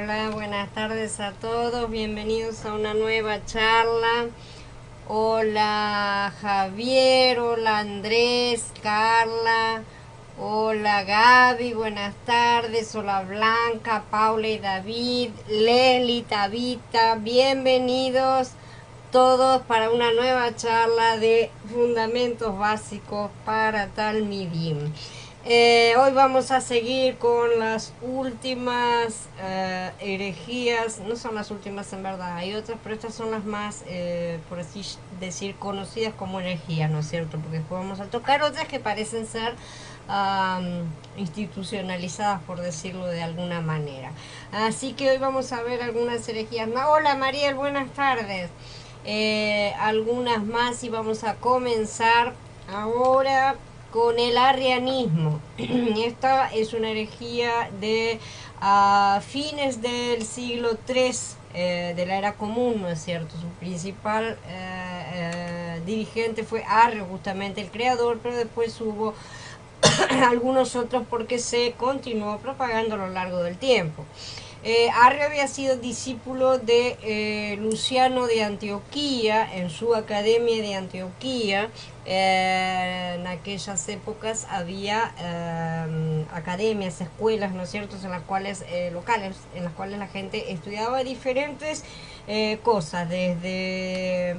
Hola, buenas tardes a todos, bienvenidos a una nueva charla. Hola Javier, hola Andrés, Carla, hola Gaby, buenas tardes, hola Blanca, Paula y David, Leli, Tabita, bienvenidos todos para una nueva charla de fundamentos básicos para Talmidim. Hoy vamos a seguir con las últimas herejías, no son las últimas en verdad, hay otras, pero estas son las más, por así decir, conocidas como herejías, ¿no es cierto? Porque después vamos a tocar otras que parecen ser institucionalizadas, por decirlo de alguna manera. Así que hoy vamos a ver algunas herejías más. Hola Mariel, buenas tardes. Algunas más y vamos a comenzar ahora con el arrianismo. Esta es una herejía de fines del siglo III de la era común, ¿no es cierto? Su principal dirigente fue Arrio, justamente el creador, pero después hubo algunos otros porque se continuó propagando a lo largo del tiempo. Arrio había sido discípulo de Luciano de Antioquía en su academia de Antioquía. En aquellas épocas había academias, escuelas, ¿no es cierto?, en las cuales, locales, en las cuales la gente estudiaba diferentes cosas, desde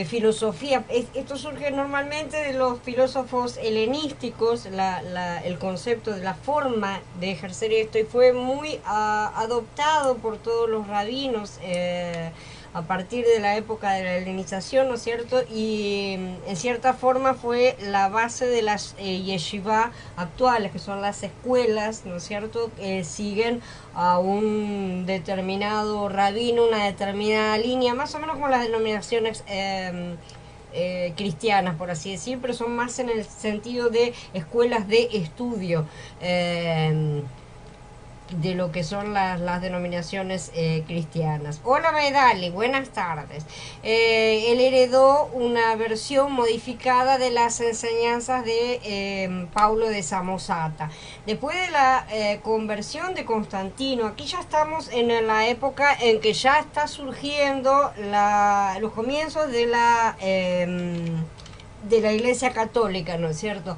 filosofía. Esto surge normalmente de los filósofos helenísticos, el concepto de la forma de ejercer esto, y fue muy adoptado por todos los rabinos a partir de la época de la helenización, ¿no es cierto? Y en cierta forma fue la base de las yeshivá actuales, que son las escuelas, ¿no es cierto?, que siguen a un determinado rabino, una determinada línea, más o menos como las denominaciones cristianas, por así decir, pero son más en el sentido de escuelas de estudio. De lo que son las denominaciones cristianas. Hola Medali, buenas tardes. Él heredó una versión modificada de las enseñanzas de Paulo de Samosata. Después de la conversión de Constantino, aquí ya estamos en la época en que ya está surgiendo los comienzos de la Iglesia Católica, ¿no es cierto?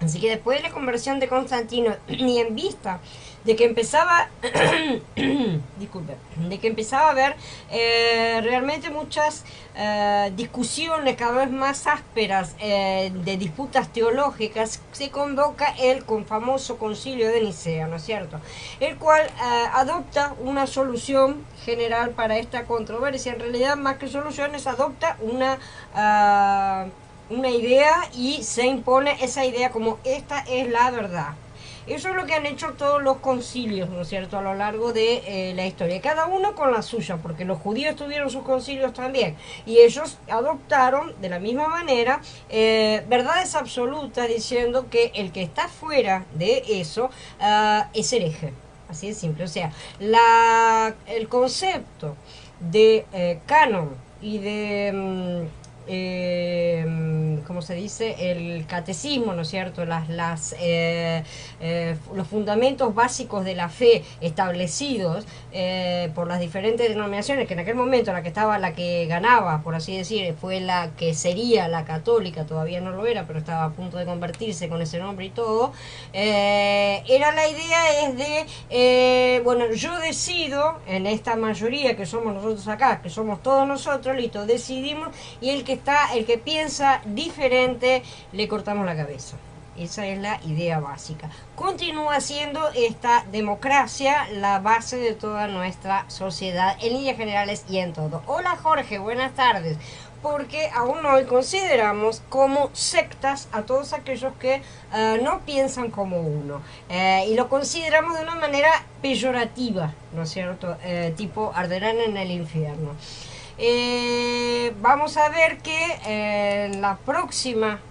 Así que después de la conversión de Constantino, y en vista de que empezaba, disculpe, de que empezaba a haber realmente muchas discusiones cada vez más ásperas de disputas teológicas, se convoca el famoso Concilio de Nicea, ¿no es cierto?, el cual adopta una solución general para esta controversia. En realidad, más que soluciones, adopta una idea y se impone esa idea como esta es la verdad. Eso es lo que han hecho todos los concilios, ¿no es cierto?, a lo largo de la historia. Cada uno con la suya, porque los judíos tuvieron sus concilios también. Y ellos adoptaron de la misma manera verdades absolutas, diciendo que el que está fuera de eso es hereje. Así de simple. O sea, el concepto de canon y de ¿cómo se dice?, el catecismo, ¿no es cierto?, los fundamentos básicos de la fe establecidos por las diferentes denominaciones, que en aquel momento la que ganaba, por así decir, fue la que sería la católica, todavía no lo era, pero estaba a punto de convertirse con ese nombre y todo. Era la idea es de, bueno, yo decido, en esta mayoría que somos nosotros acá, que somos todos nosotros, listo, decidimos, y el que piensa diferente, le cortamos la cabeza. Esa es la idea básica. Continúa siendo esta democracia la base de toda nuestra sociedad, en líneas generales y en todo. Hola Jorge, buenas tardes. Porque aún hoy consideramos como sectas a todos aquellos que no piensan como uno. Y lo consideramos de una manera peyorativa, ¿no es cierto? Tipo, arderán en el infierno. Vamos a ver que en la próxima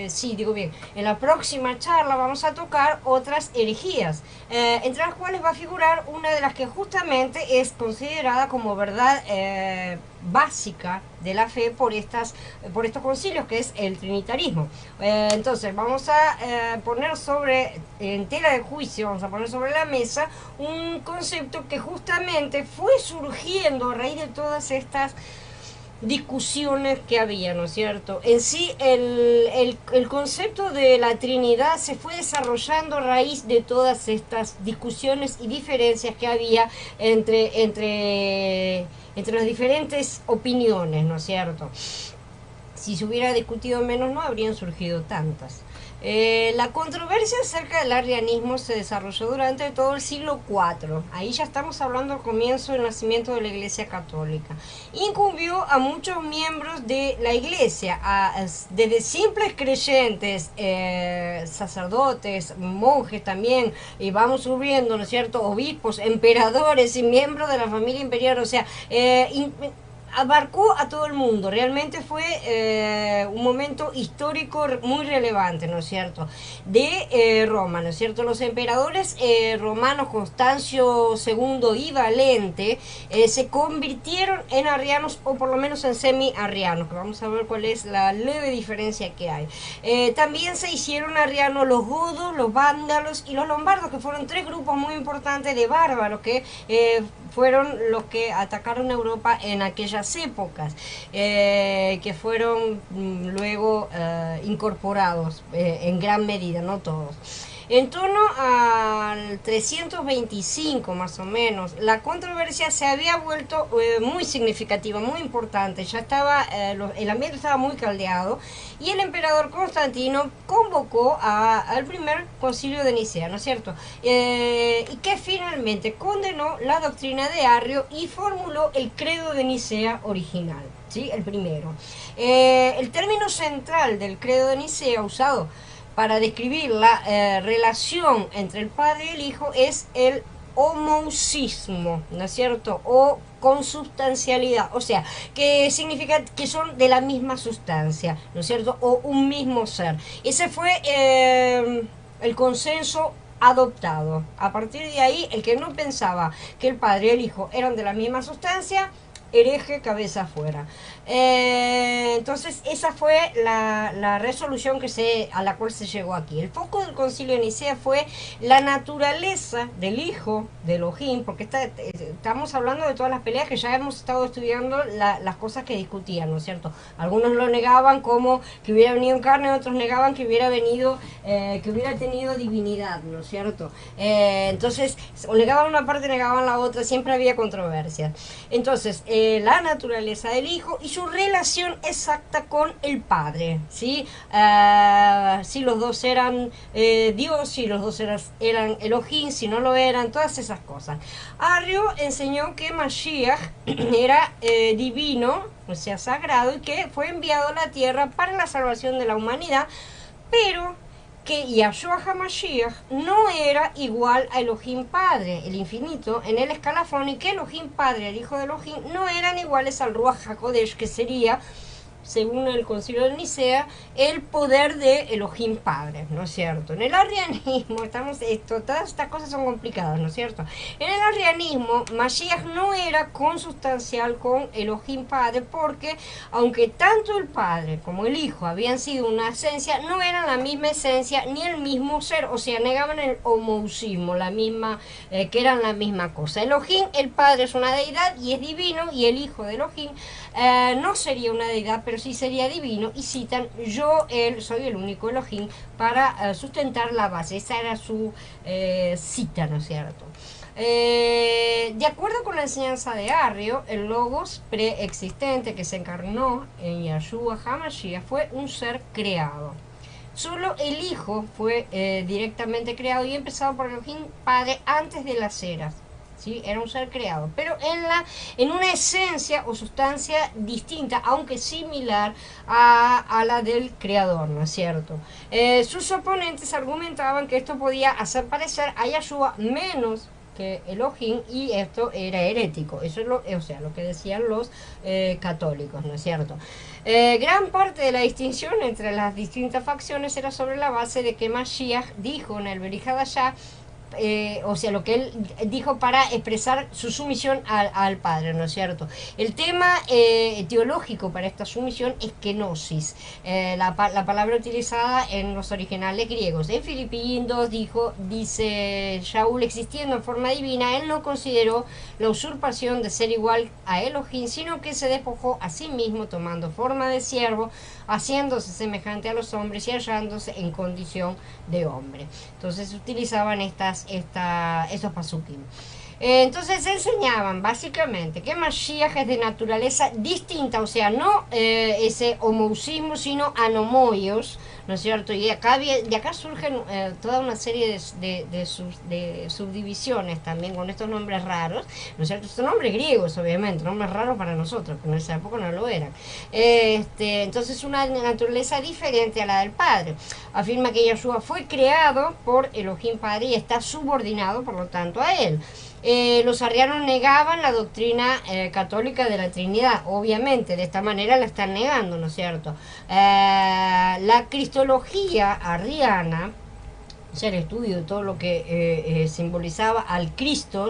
sí, digo bien, en la próxima charla vamos a tocar otras herejías, entre las cuales va a figurar una de las que justamente es considerada como verdad básica de la fe por estos concilios, que es el trinitarismo. Entonces vamos a poner en tela de juicio, vamos a poner sobre la mesa un concepto que justamente fue surgiendo a raíz de todas estas discusiones que había, ¿no es cierto? En sí, el concepto de la Trinidad se fue desarrollando a raíz de todas estas discusiones y diferencias que había entre las diferentes opiniones, ¿no es cierto? Si se hubiera discutido menos, no habrían surgido tantas. La controversia acerca del arrianismo se desarrolló durante todo el siglo IV. Ahí ya estamos hablando del comienzo del nacimiento de la Iglesia Católica. Incumbió a muchos miembros de la Iglesia, desde simples creyentes, sacerdotes, monjes también, y vamos subiendo, ¿no es cierto?, obispos, emperadores y miembros de la familia imperial, o sea, abarcó a todo el mundo. Realmente fue un momento histórico muy relevante, ¿no es cierto?, de Roma, ¿no es cierto? Los emperadores romanos Constancio II y Valente se convirtieron en arrianos, o por lo menos en semi-arrianos, que vamos a ver cuál es la leve diferencia que hay. También se hicieron arrianos los godos, los vándalos y los lombardos, que fueron tres grupos muy importantes de bárbaros que fueron los que atacaron Europa en aquellas épocas, que fueron luego incorporados en gran medida, no todos. En torno al 325 más o menos, la controversia se había vuelto muy significativa, muy importante. Ya estaba, el ambiente estaba muy caldeado y el emperador Constantino convocó al primer concilio de Nicea, ¿no es cierto? Y que finalmente condenó la doctrina de Arrio y formuló el credo de Nicea original, ¿sí? El primero. El término central del credo de Nicea usado para describir la relación entre el Padre y el Hijo es el homousismo, ¿no es cierto? O consubstancialidad, o sea, que significa que son de la misma sustancia, ¿no es cierto? O un mismo ser. Ese fue el consenso adoptado. A partir de ahí, el que no pensaba que el Padre y el Hijo eran de la misma sustancia, hereje, cabeza afuera. Entonces esa fue la resolución a la cual se llegó aquí. El foco del concilio de Nicea fue la naturaleza del Hijo de Elohim, porque estamos hablando de todas las peleas que ya hemos estado estudiando, las cosas que discutían, ¿no es cierto? Algunos lo negaban como que hubiera venido en carne, otros negaban que hubiera venido, que hubiera tenido divinidad, ¿no es cierto? Entonces, o negaban una parte, negaban la otra, siempre había controversias. Entonces, la naturaleza del Hijo y su relación exacta con el Padre, ¿sí? Si los dos eran Dios, si los dos eran Elohim, si no lo eran, todas esas cosas. Arrio enseñó que Mashiach era divino, o sea, sagrado, y que fue enviado a la tierra para la salvación de la humanidad, pero que Yahshua HaMashiach no era igual a Elohim Padre, el infinito, en el escalafón, y que Elohim Padre, el Hijo de Elohim, no eran iguales al Ruach HaKodesh, que sería, según el concilio de Nicea, el poder de Elohim Padre, ¿no es cierto? En el arrianismo, todas estas cosas son complicadas, ¿no es cierto? En el arrianismo, Mashiach no era consustancial con Elohim Padre, porque aunque tanto el Padre como el Hijo habían sido una esencia, no eran la misma esencia ni el mismo ser, o sea, negaban el homousismo, que eran la misma cosa. Elohim, el Padre, es una deidad y es divino, y el Hijo de Elohim no sería una deidad, pero sí sería divino, y citan: yo, él, soy el único Elohim, para sustentar la base. Esa era su cita, ¿no es cierto? De acuerdo con la enseñanza de Arrio, el Logos preexistente que se encarnó en Yahshua HaMashiach fue un ser creado. Solo el Hijo fue directamente creado y empezado por Elohim Padre antes de las eras. ¿Sí? Era un ser creado, pero en una esencia o sustancia distinta, aunque similar a la del creador, ¿no es cierto? Sus oponentes argumentaban que esto podía hacer parecer a Yahshua menos que Elohim, y esto era herético. Eso es lo que decían los católicos, ¿no es cierto? Gran parte de la distinción entre las distintas facciones era sobre la base de que Mashiach dijo en el Berihadashah, lo que él dijo para expresar su sumisión al Padre, ¿no es cierto? El tema teológico para esta sumisión es kenosis, la palabra utilizada en los originales griegos. En Filipenses 2 dice Shaul, existiendo en forma divina, él no consideró la usurpación de ser igual a Elohim, sino que se despojó a sí mismo, tomando forma de siervo, haciéndose semejante a los hombres y hallándose en condición de hombre. Entonces utilizaban estos pasukim. Entonces enseñaban básicamente que Mashiach es de naturaleza distinta, o sea, no ese homousismo, sino anomoios, ¿no es cierto? Y de acá surgen toda una serie de subdivisiones también con estos nombres raros, ¿no es cierto? Son nombres griegos, obviamente, nombres raros para nosotros, que en esa época no lo eran. Entonces una naturaleza diferente a la del Padre. Afirma que Yeshua fue creado por Elohim Padre y está subordinado, por lo tanto, a él. Los arrianos negaban la doctrina católica de la Trinidad, obviamente, de esta manera la están negando, ¿no es cierto? La cristología arriana, o sea, el estudio de todo lo que simbolizaba al Cristo,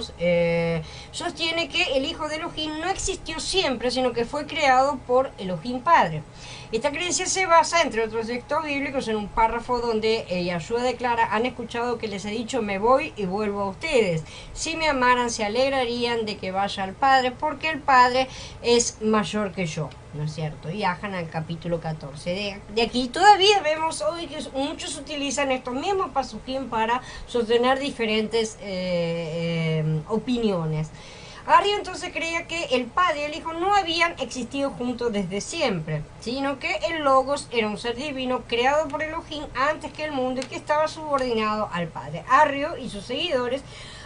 sostiene que el Hijo de Elohim no existió siempre, sino que fue creado por Elohim Padre. Esta creencia se basa, entre otros textos bíblicos, en un párrafo donde Yahshua declara: han escuchado que les he dicho, me voy y vuelvo a ustedes. Si me amaran, se alegrarían de que vaya al Padre, porque el Padre es mayor que yo, ¿no es cierto? Y Ajan al capítulo 14. De aquí todavía vemos hoy que muchos utilizan estos mismos pasukim para sostener diferentes opiniones. Arrio entonces creía que el Padre y el Hijo no habían existido juntos desde siempre, sino que el Logos era un ser divino creado por Elohim antes que el mundo y que estaba subordinado al Padre. Arrio y sus seguidores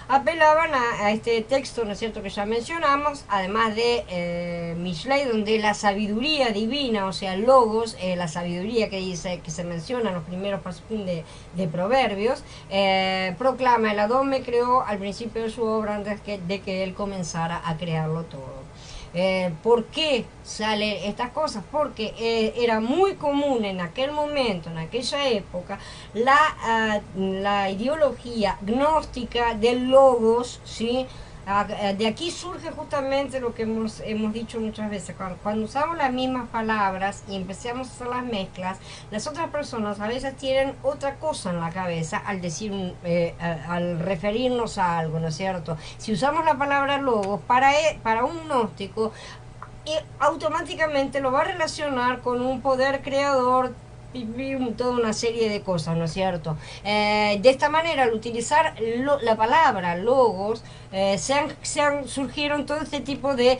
apelaban a este texto, ¿no es cierto?, que ya mencionamos, además de Mishlei, donde la sabiduría divina, o sea, Logos, la sabiduría que se menciona en los primeros pasukim de Proverbios, proclama: el Adón me creó al principio de su obra antes de que él comenzara a crearlo todo. ¿Por qué salen estas cosas? Porque era muy común en aquel momento, en aquella época, la ideología gnóstica del Logos, ¿sí? De aquí surge justamente lo que hemos dicho muchas veces: cuando usamos las mismas palabras y empezamos a hacer las mezclas, las otras personas a veces tienen otra cosa en la cabeza al decir al referirnos a algo, ¿no es cierto? Si usamos la palabra logos para un gnóstico, automáticamente lo va a relacionar con un poder creador, toda una serie de cosas, ¿no es cierto? De esta manera, al utilizar la palabra logos, surgieron todo este tipo de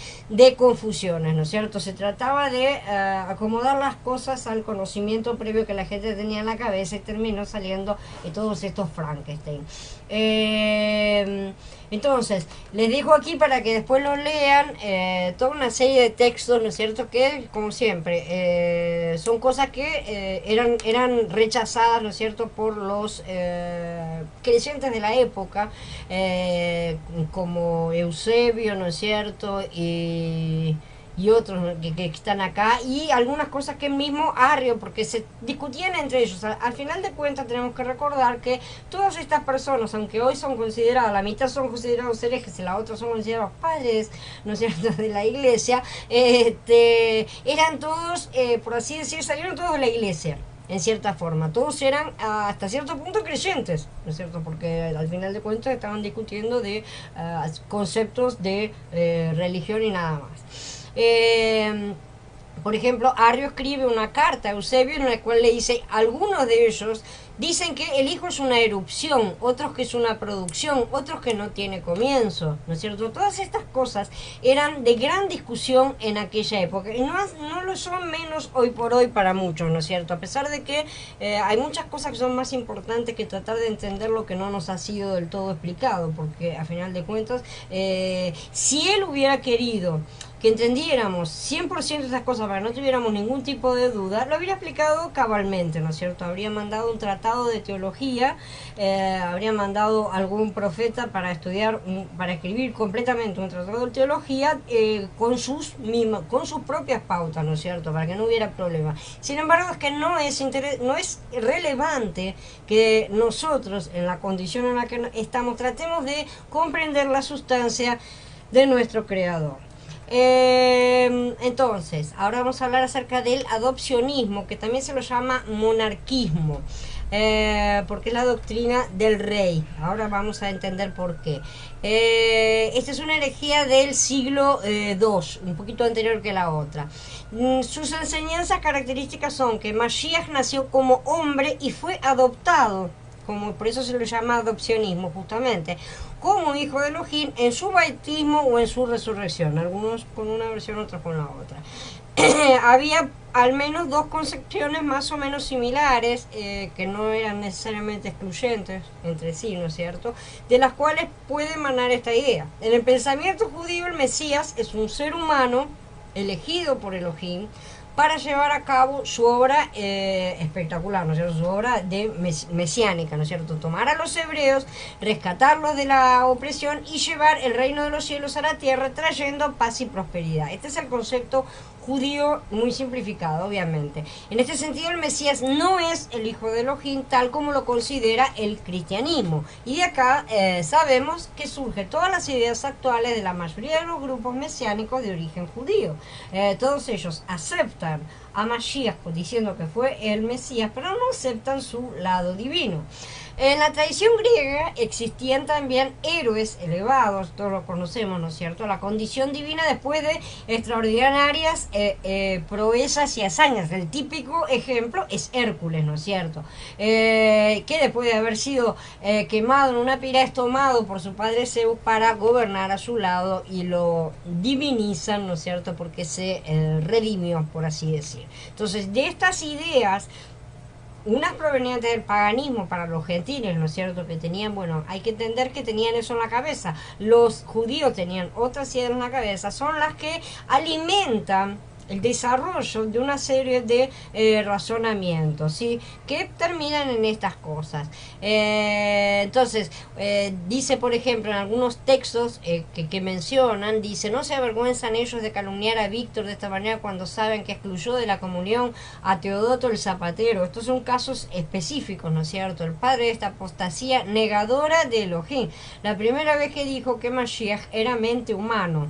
confusiones, ¿no es cierto? Se trataba de acomodar las cosas al conocimiento previo que la gente tenía en la cabeza y terminó saliendo todos estos Frankenstein. Entonces, les dejo aquí para que después lo lean, toda una serie de textos, ¿no es cierto?, que, como siempre, son cosas que eran rechazadas, ¿no es cierto?, por los creyentes de la época, como Eusebio, ¿no es cierto?, y otros que están acá, y algunas cosas que mismo Arrio, porque se discutían entre ellos. Al final de cuentas tenemos que recordar que todas estas personas, aunque hoy son consideradas, la mitad son considerados herejes y la otra son considerados padres, ¿no es cierto?, de la iglesia, eran todos, por así decir, salieron todos de la iglesia, en cierta forma. Todos eran hasta cierto punto creyentes, ¿no es cierto?, porque al final de cuentas estaban discutiendo de conceptos de religión y nada más. Por ejemplo, Arrio escribe una carta a Eusebio en la cual le dice: algunos de ellos dicen que el Hijo es una erupción, otros que es una producción, otros que no tiene comienzo, ¿no es cierto? Todas estas cosas eran de gran discusión en aquella época y no lo son menos hoy por hoy para muchos, ¿no es cierto? A pesar de que hay muchas cosas que son más importantes que tratar de entender lo que no nos ha sido del todo explicado, porque a final de cuentas, si él hubiera querido que entendiéramos 100% de estas cosas para que no tuviéramos ningún tipo de duda, lo habría explicado cabalmente, ¿no es cierto? Habría mandado un tratado tratado de teología, habría mandado algún profeta para estudiar, para escribir completamente un tratado de teología con sus propias pautas, ¿no es cierto?, para que no hubiera problema. Sin embargo, es que no es relevante que nosotros, en la condición en la que estamos, tratemos de comprender la sustancia de nuestro Creador. Entonces, ahora vamos a hablar acerca del adopcionismo, que también se lo llama monarquismo, porque es la doctrina del rey. Ahora vamos a entender por qué. Esta es una herejía del siglo II, un poquito anterior que la otra. Sus enseñanzas características son que Mashiach nació como hombre y fue adoptado, por eso se lo llama adopcionismo, justamente, como hijo de Elohim en su bautismo o en su resurrección, algunos con una versión, otros con la otra. Había al menos dos concepciones más o menos similares, que no eran necesariamente excluyentes entre sí, ¿no es cierto?, de las cuales puede emanar esta idea. En el pensamiento judío, el Mesías es un ser humano elegido por Elohim para llevar a cabo su obra espectacular, ¿no es cierto?, su obra de mesiánica, ¿no es cierto?, tomar a los hebreos, rescatarlos de la opresión y llevar el reino de los cielos a la tierra, trayendo paz y prosperidad. Este es el concepto judío muy simplificado, obviamente. En este sentido, el Mesías no es el hijo de Elohim tal como lo considera el cristianismo. Y de acá sabemos que surgen todas las ideas actuales de la mayoría de los grupos mesiánicos de origen judío. Todos ellos aceptan a Mashiach diciendo que fue el Mesías, pero no aceptan su lado divino. En la tradición griega existían también héroes elevados, todos lo conocemos, ¿no es cierto?, la condición divina después de extraordinarias proezas y hazañas. El típico ejemplo es Hércules, ¿no es cierto?, que después de haber sido quemado en una pira es tomado por su padre Zeus para gobernar a su lado, y lo divinizan, ¿no es cierto?, porque se redimió, por así decir. Entonces, de estas ideas, unas provenientes del paganismo para los gentiles, ¿no es cierto?, que tenían, bueno, hay que entender que tenían eso en la cabeza. Los judíos tenían otras ideas en la cabeza, son las que alimentan el desarrollo de una serie de razonamientos, ¿sí?, que terminan en estas cosas. Entonces, dice, por ejemplo, en algunos textos que mencionan, dice: no se avergüenzan ellos de calumniar a Víctor de esta manera cuando saben que excluyó de la comunión a Teodoto el zapatero. Estos son casos específicos, ¿no es cierto? El padre de esta apostasía negadora de Elohim, la primera vez que dijo que Mashiach era mente humano.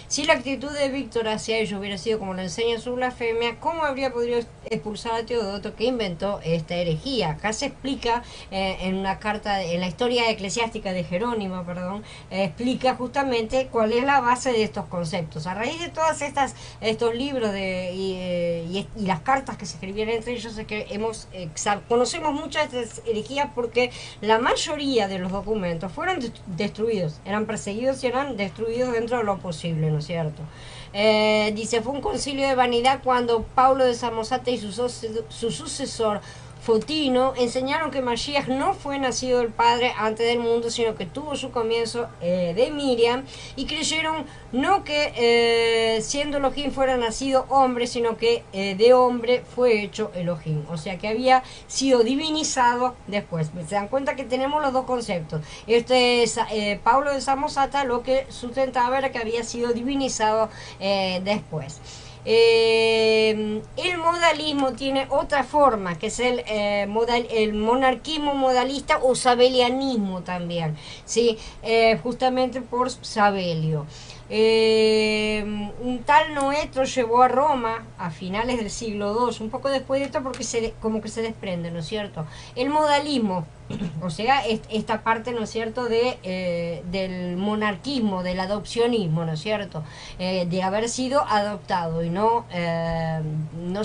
Si la actitud de Víctor hacia ellos hubiera sido como lo enseña su blasfemia, ¿cómo habría podido expulsar a Teodoto, que inventó esta herejía? Acá se explica en una carta, en la historia eclesiástica de Jerónimo, explica justamente cuál es la base de estos conceptos. A raíz de todas estos libros y las cartas que se escribían entre ellos, es que conocemos muchas de estas herejías, porque la mayoría de los documentos fueron destruidos, eran perseguidos y eran destruidos dentro de lo posible, ¿no es cierto? Dice: fue un concilio de vanidad cuando Pablo de Samosata y su sucesor Fotino enseñaron que Mashiach no fue nacido del Padre antes del mundo, sino que tuvo su comienzo de Miriam, y creyeron no que siendo Elohim fuera nacido hombre, sino que de hombre fue hecho Elohim, o sea que había sido divinizado después. Se dan cuenta que tenemos los dos conceptos. Pablo de Samosata lo que sustentaba era que había sido divinizado después. El modalismo tiene otra forma, que es el monarquismo modalista o sabelianismo también, ¿sí? Justamente por Sabelio. Un tal Noetro llevó a Roma a finales del siglo II, un poco después de esto, porque como que se desprende, ¿no es cierto?, el modalismo, o sea, esta parte, ¿no es cierto?, del monarquismo, del adopcionismo, ¿no es cierto?, de haber sido adoptado y no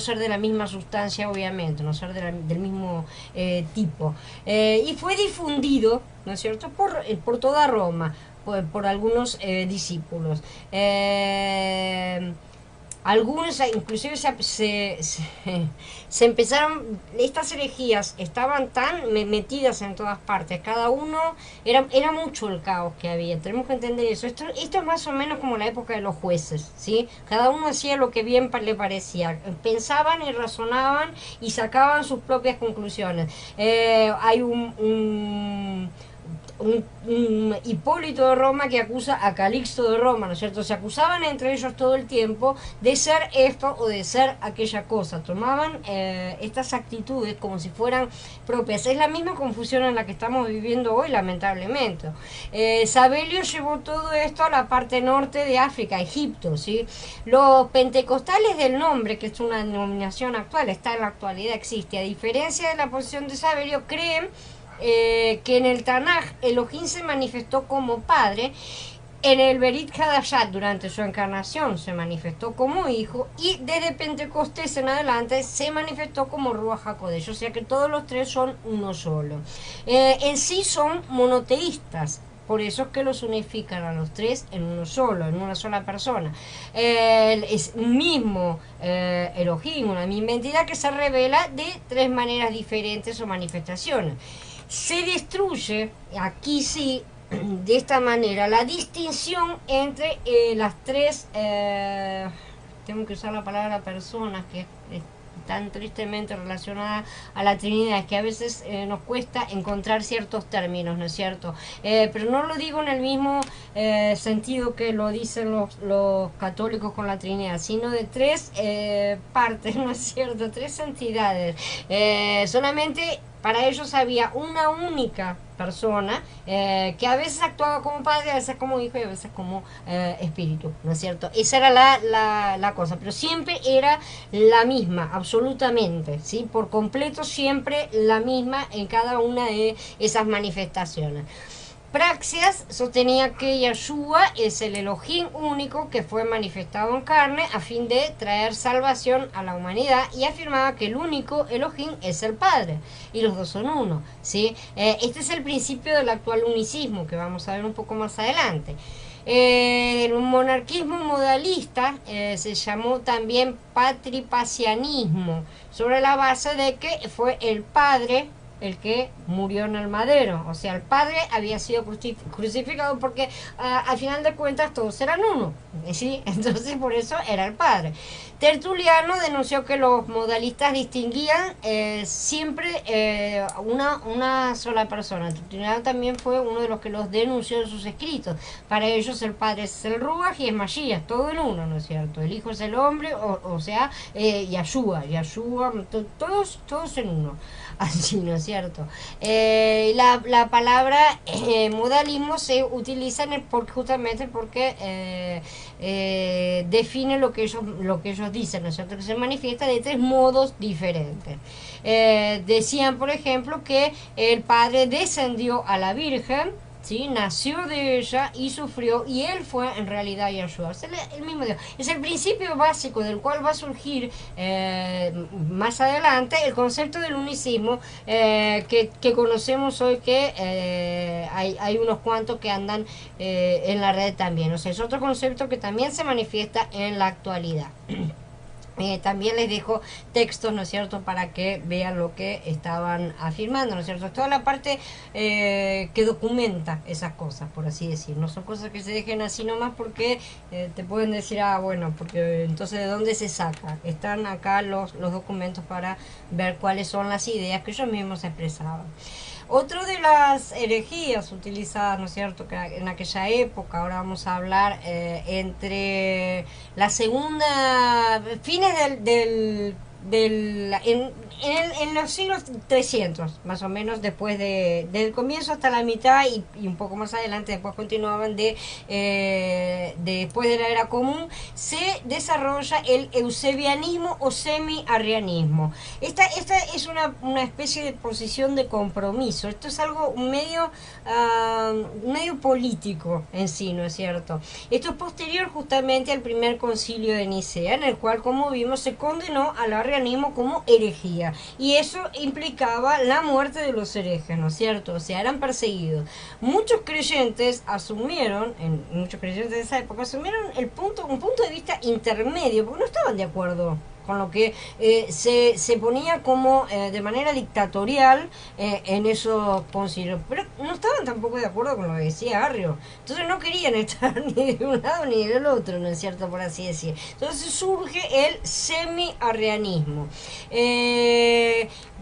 ser de la misma sustancia, obviamente, no ser del mismo tipo, y fue difundido, ¿no es cierto?, por toda Roma, por algunos discípulos. algunos inclusive se empezaron, estas herejías estaban tan metidas en todas partes, cada uno, era mucho el caos que había, tenemos que entender eso. Esto es más o menos como la época de los jueces, ¿sí? Cada uno hacía lo que bien le parecía, pensaban y razonaban y sacaban sus propias conclusiones. Hay un Hipólito de Roma que acusa a Calixto de Roma, ¿no es cierto? Se acusaban entre ellos todo el tiempo de ser esto o de ser aquella cosa. Tomaban estas actitudes como si fueran propias. Es la misma confusión en la que estamos viviendo hoy, lamentablemente. Sabelio llevó todo esto a la parte norte de África, Egipto, ¿sí? Los pentecostales del nombre, que es una denominación actual, está en la actualidad, existe, a diferencia de la posición de Sabelio, creen que en el Tanaj Elohim se manifestó como padre, en el Berit Hadashat durante su encarnación se manifestó como hijo, y desde Pentecostés en adelante se manifestó como Ruach HaKodesh, o sea que todos los tres son uno solo. En sí son monoteístas, por eso es que los unifican a los tres en uno solo, en una sola persona. Es un mismo Elohim, una misma entidad que se revela de tres maneras diferentes o manifestaciones. Se destruye, aquí sí, de esta manera, la distinción entre las tres, tengo que usar la palabra personas, que es tan tristemente relacionada a la Trinidad, es que a veces nos cuesta encontrar ciertos términos, ¿no es cierto? Pero no lo digo en el mismo sentido que lo dicen los católicos con la Trinidad, sino de tres partes, ¿no es cierto? Tres entidades. Solamente para ellos había una única persona que a veces actuaba como padre, a veces como hijo y a veces como espíritu, ¿no es cierto? Esa era la cosa, pero siempre era la misma, absolutamente, ¿sí? Por completo siempre la misma en cada una de esas manifestaciones. Praxias sostenía que Yeshua es el Elohim único que fue manifestado en carne a fin de traer salvación a la humanidad, y afirmaba que el único Elohim es el Padre y los dos son uno, ¿sí? Este es el principio del actual unicismo que vamos a ver un poco más adelante. El monarquismo modalista se llamó también patripacianismo, sobre la base de que fue el Padre el que murió en el madero, o sea, el padre había sido crucificado porque al final de cuentas todos eran uno, ¿sí? Entonces por eso era el padre. Tertuliano denunció que los modalistas distinguían siempre una sola persona. Tertuliano también fue uno de los que los denunció en sus escritos. Para ellos el padre es el Ruach y es Mashiach, todo en uno, ¿no es cierto? El hijo es el hombre, o sea, Yahshua, todos en uno. Así, ¿no es cierto? La palabra modalismo se utiliza justamente porque define lo que ellos dicen, ¿no es cierto? Que se manifiesta de tres modos diferentes. Decían, por ejemplo, que el Padre descendió a la Virgen, ¿sí? Nació de ella y sufrió, y él fue en realidad Yahshua, es el mismo Dios. Es el principio básico del cual va a surgir más adelante el concepto del unicismo que conocemos hoy, que hay unos cuantos que andan en la red también. O sea, es otro concepto que también se manifiesta en la actualidad. También les dejo textos, ¿no es cierto?, para que vean lo que estaban afirmando, ¿no es cierto? Toda la parte que documenta esas cosas, por así decir. No son cosas que se dejen así nomás porque te pueden decir, bueno, porque entonces ¿de dónde se saca? Están acá los documentos para ver cuáles son las ideas que ellos mismos expresaban. Otro de las herejías utilizadas, ¿no es cierto?, que en aquella época, ahora vamos a hablar entre la segunda, fines en los siglos 300, más o menos, del comienzo hasta la mitad y un poco más adelante, después continuaban después de la era común, se desarrolla el eusebianismo o semi-arrianismo. Esta es una especie de posición de compromiso. Esto es algo medio político en sí, ¿no es cierto? Esto es posterior justamente al primer concilio de Nicea, en el cual, como vimos, se condenó a la arrianismo como herejía. Y eso implicaba la muerte de los herejes, ¿no es cierto? O sea, eran perseguidos. Muchos creyentes muchos creyentes de esa época asumieron un punto de vista intermedio, porque no estaban de acuerdo con lo que se ponía como de manera dictatorial en esos concilios, pero no estaban tampoco de acuerdo con lo que decía Arrio, entonces no querían estar ni de un lado ni del otro, ¿no es cierto?, por así decir. Entonces surge el semi-arrianismo.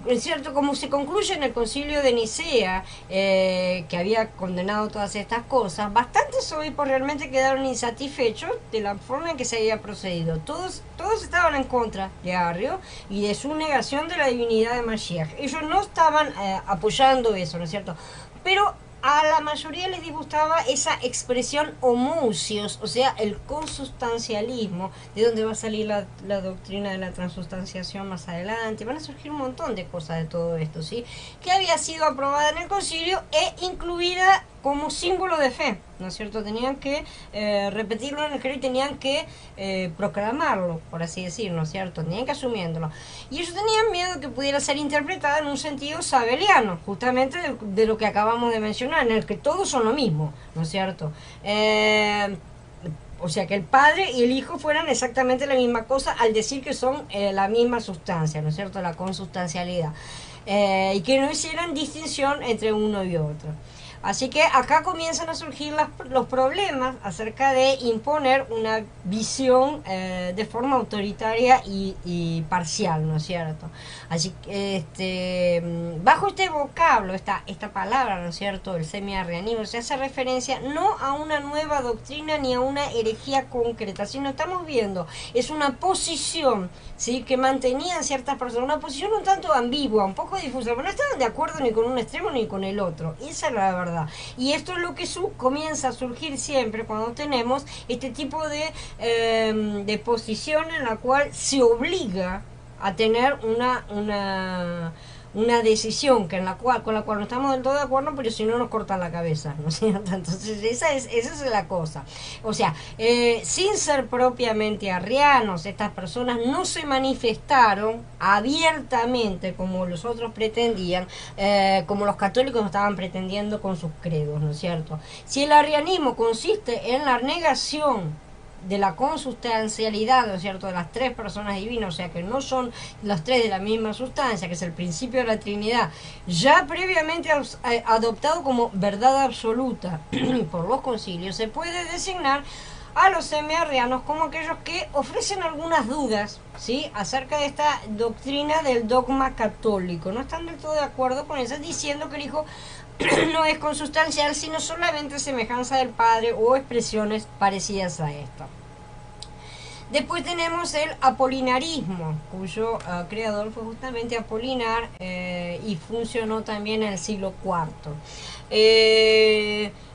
Es cierto, como se concluye en el concilio de Nicea, que había condenado todas estas cosas, bastantes obispos realmente quedaron insatisfechos de la forma en que se había procedido. Todos estaban en contra de Arrio y de su negación de la divinidad de Mashiach. Ellos no estaban apoyando eso, ¿no es cierto? Pero a la mayoría les disgustaba esa expresión homoousios, o sea, el consustancialismo, de donde va a salir la doctrina de la transustanciación más adelante. Van a surgir un montón de cosas de todo esto, ¿sí? Que había sido aprobada en el concilio e incluida como símbolo de fe, ¿no es cierto? Tenían que repetirlo en el credo y tenían que proclamarlo, por así decirlo, ¿no es cierto? Tenían que asumiéndolo. Y ellos tenían miedo que pudiera ser interpretada en un sentido sabeliano, justamente de lo que acabamos de mencionar, en el que todos son lo mismo, ¿no es cierto? O sea, que el Padre y el Hijo fueran exactamente la misma cosa al decir que son la misma sustancia, ¿no es cierto? La consustancialidad. Y que no hicieran distinción entre uno y otro. Así que acá comienzan a surgir los problemas acerca de imponer una visión de forma autoritaria y parcial, ¿no es cierto? Así que bajo este vocablo, esta palabra, ¿no es cierto?, el semi-arrianismo, se hace referencia no a una nueva doctrina ni a una herejía concreta, sino estamos viendo, es una posición, ¿sí?, que mantenían ciertas personas, una posición un tanto ambigua, un poco difusa, pero no estaban de acuerdo ni con un extremo ni con el otro. Esa es la verdad. Y esto es lo que comienza a surgir siempre cuando tenemos este tipo de posición en la cual se obliga a tener una decisión con la cual no estamos del todo de acuerdo, pero si no nos cortan la cabeza, ¿no es cierto? Entonces esa es la cosa. O sea, sin ser propiamente arrianos, estas personas no se manifestaron abiertamente como los otros pretendían, como los católicos estaban pretendiendo con sus credos, ¿no es cierto? Si el arrianismo consiste en la negación de la consustancialidad, ¿no es cierto?, de las tres personas divinas, o sea que no son los tres de la misma sustancia, que es el principio de la Trinidad, ya previamente adoptado como verdad absoluta por los concilios, se puede designar a los semi-arrianos como aquellos que ofrecen algunas dudas, ¿sí?, acerca de esta doctrina del dogma católico. No están del todo de acuerdo con eso, diciendo que el Hijo no es consustancial, sino solamente semejanza del Padre o expresiones parecidas a esto. Después tenemos el apolinarismo, cuyo creador fue justamente Apolinar y funcionó también en el siglo IV.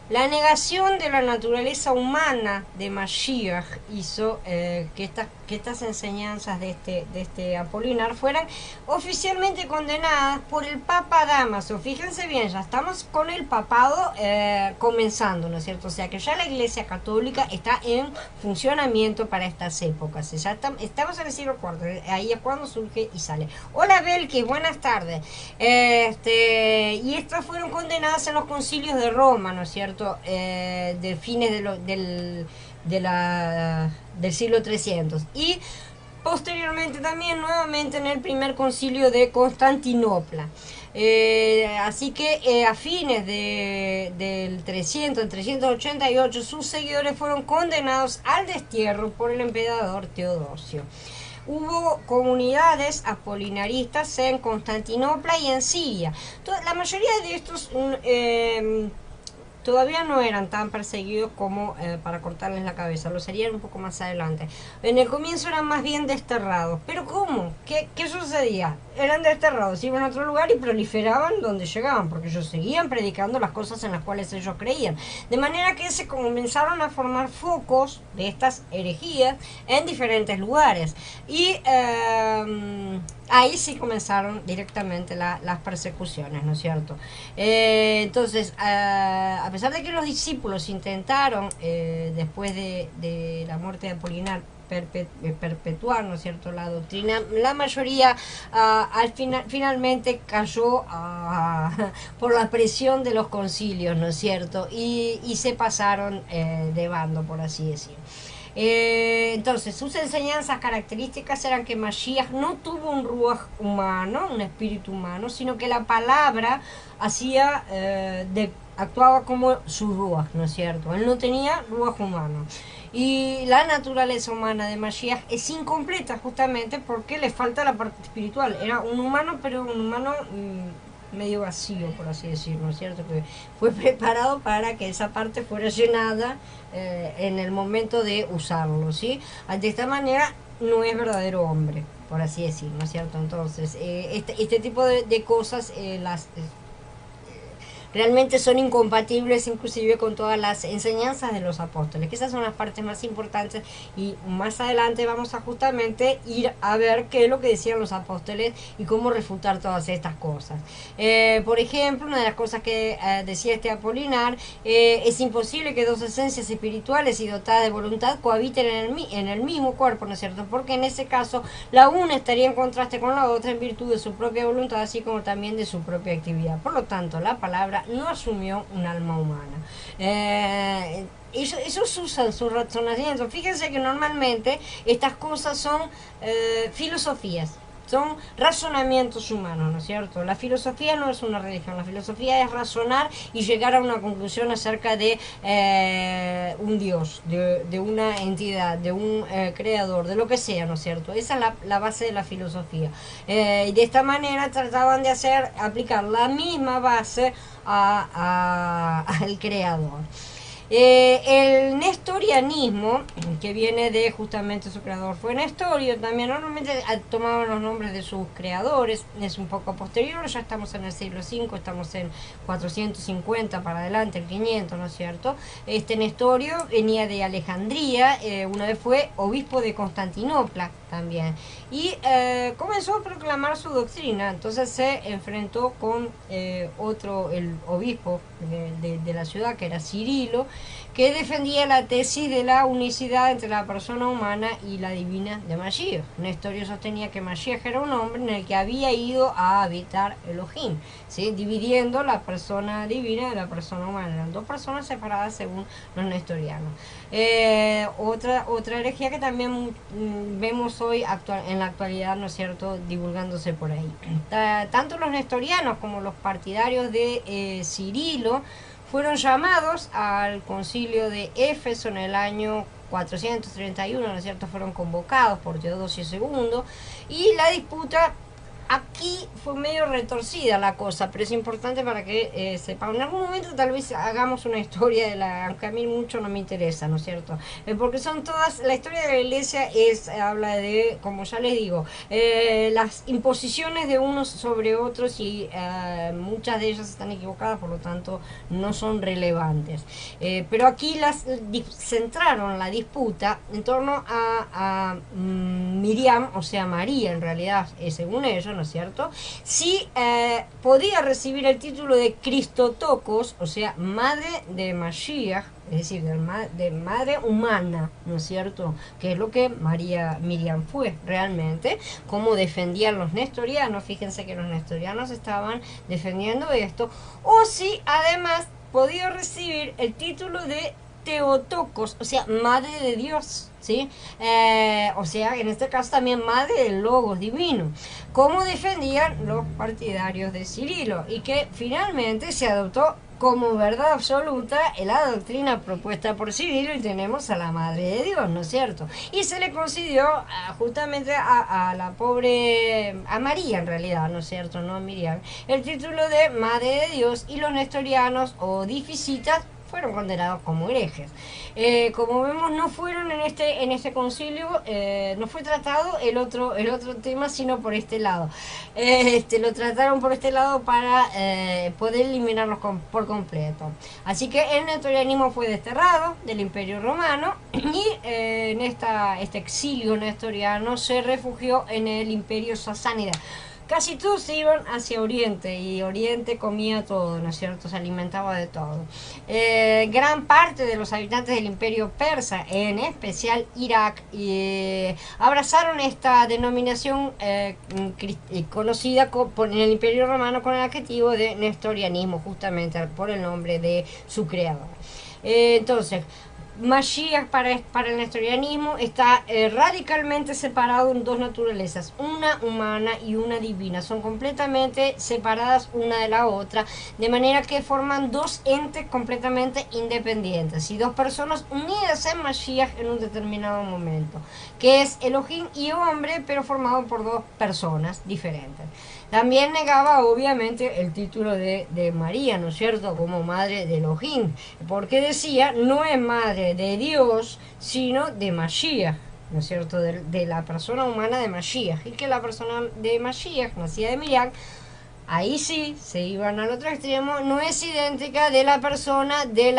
La negación de la naturaleza humana de Mashiach hizo que estas enseñanzas de este Apolinar fueran oficialmente condenadas por el Papa Dámaso. Fíjense bien, ya estamos con el papado comenzando, ¿no es cierto? O sea que ya la Iglesia Católica está en funcionamiento para estas épocas. Ya estamos en el siglo IV, ahí es cuando surge y sale. Hola Belkis, buenas tardes. Y estas fueron condenadas en los concilios de Roma, ¿no es cierto? De fines del siglo 300 y posteriormente también nuevamente en el primer concilio de Constantinopla. Así que a fines del 300, en 388, sus seguidores fueron condenados al destierro por el emperador Teodosio. Hubo comunidades apolinaristas en Constantinopla y en Siria. La mayoría de estos todavía no eran tan perseguidos como para cortarles la cabeza, lo serían un poco más adelante. En el comienzo eran más bien desterrados. ¿Pero cómo? ¿Qué sucedía? Eran desterrados, iban a otro lugar y proliferaban donde llegaban, porque ellos seguían predicando las cosas en las cuales ellos creían. De manera que se comenzaron a formar focos de estas herejías en diferentes lugares. Y ahí sí comenzaron directamente las persecuciones, ¿no es cierto? Entonces, a pesar de que los discípulos intentaron, después de la muerte de Apolinar, perpetuar, ¿no es cierto?, la doctrina, la mayoría finalmente cayó por la presión de los concilios, ¿no es cierto?, y se pasaron de bando, por así decir. Entonces, sus enseñanzas características eran que Mashiach no tuvo un ruaj humano, un espíritu humano, sino que la palabra hacía, actuaba como su ruaj, ¿no es cierto? Él no tenía ruaj humano. Y la naturaleza humana de Mashiach es incompleta justamente porque le falta la parte espiritual. Era un humano, pero un humano medio vacío, por así decirlo, ¿no es cierto? Que fue preparado para que esa parte fuera llenada en el momento de usarlo, ¿sí? De esta manera no es verdadero hombre, por así decirlo, ¿no es cierto? Entonces, este tipo de cosas realmente son incompatibles inclusive con todas las enseñanzas de los apóstoles, que esas son las partes más importantes, y más adelante vamos a justamente ir a ver qué es lo que decían los apóstoles y cómo refutar todas estas cosas. Por ejemplo, una de las cosas que decía este Apolinar, es imposible que dos esencias espirituales y dotadas de voluntad cohabiten en el mismo cuerpo, ¿no es cierto? Porque en ese caso la una estaría en contraste con la otra en virtud de su propia voluntad, así como también de su propia actividad. Por lo tanto, la palabra no asumió un alma humana. Ellos usan su razonamiento. Fíjense que normalmente estas cosas son filosofías, son razonamientos humanos, ¿no es cierto? La filosofía no es una religión, la filosofía es razonar y llegar a una conclusión acerca de un Dios, de una entidad, de un creador, de lo que sea, ¿no es cierto? Esa es la base de la filosofía. Y de esta manera trataban de aplicar la misma base al creador. El nestorianismo, que viene de justamente su creador fue Nestorio, también normalmente tomaban los nombres de sus creadores, es un poco posterior, ya estamos en el siglo V, estamos en 450 para adelante, el 500, ¿no es cierto? Este Nestorio venía de Alejandría, una vez fue obispo de Constantinopla también, y comenzó a proclamar su doctrina. Entonces se enfrentó con el obispo de la ciudad, que era Cirilo, que defendía la tesis de la unicidad entre la persona humana y la divina de Mashiach. Nestorio sostenía que Mashiach era un hombre en el que había ido a habitar Elohim, ¿sí?, dividiendo la persona divina de la persona humana. Eran dos personas separadas según los nestorianos. Otra herejía que también vemos hoy en la actualidad, ¿no es cierto?, divulgándose por ahí. Tanto los nestorianos como los partidarios de Cirilo fueron llamados al concilio de Éfeso en el año 431, ¿no es cierto? Fueron convocados por Teodosio II, y la disputa aquí fue medio retorcida la cosa, pero es importante para que sepan. En algún momento tal vez hagamos una historia de aunque a mí mucho no me interesa, ¿no es cierto? Porque son todas, la historia de la iglesia habla de, como ya les digo, las imposiciones de unos sobre otros, y muchas de ellas están equivocadas, por lo tanto no son relevantes. Pero aquí centraron la disputa en torno a Miriam, o sea María en realidad, según ellos, ¿no es cierto?, si podía recibir el título de Cristotocos, o sea, madre de Mashiach, es decir, de madre humana, ¿no es cierto?, que es lo que Miriam fue realmente, como defendían los nestorianos. Fíjense que los nestorianos estaban defendiendo esto, o si además podía recibir el título de Teotocos, o sea, madre de Dios, ¿sí? O sea, en este caso también madre del Logos divino, como defendían los partidarios de Cirilo, y que finalmente se adoptó como verdad absoluta la doctrina propuesta por Cirilo, y tenemos a la Madre de Dios, ¿no es cierto? Y se le concedió justamente a la pobre, a María en realidad, ¿no es cierto?, no a Miriam, el título de Madre de Dios, y los nestorianos o difisitas fueron condenados como herejes. Como vemos, no fueron en este concilio, no fue tratado el otro tema, sino por este lado. Lo trataron por este lado para poder eliminarlos por completo. Así que el nestorianismo fue desterrado del Imperio Romano y en este exilio nestoriano se refugió en el Imperio Sasánida. Casi todos se iban hacia Oriente y Oriente comía todo, ¿no es cierto? Se alimentaba de todo. Gran parte de los habitantes del Imperio Persa, en especial Irak, abrazaron esta denominación conocida en el Imperio Romano con el adjetivo de nestorianismo, justamente por el nombre de su creador. Entonces, Mashiach para el nestorianismo está radicalmente separado en dos naturalezas, una humana y una divina. Son completamente separadas una de la otra, de manera que forman dos entes completamente independientes y dos personas unidas en Mashiach en un determinado momento, que es Elohim y hombre, pero formado por dos personas diferentes. También negaba obviamente el título de María, ¿no es cierto?, como madre de Elohim, porque decía, no es madre de Dios, sino de Mashiach, ¿no es cierto?, de la persona humana de Mashiach, y que la persona de Mashiach, nacida de Miriam, ahí sí se iban al otro extremo, no es idéntica de la persona del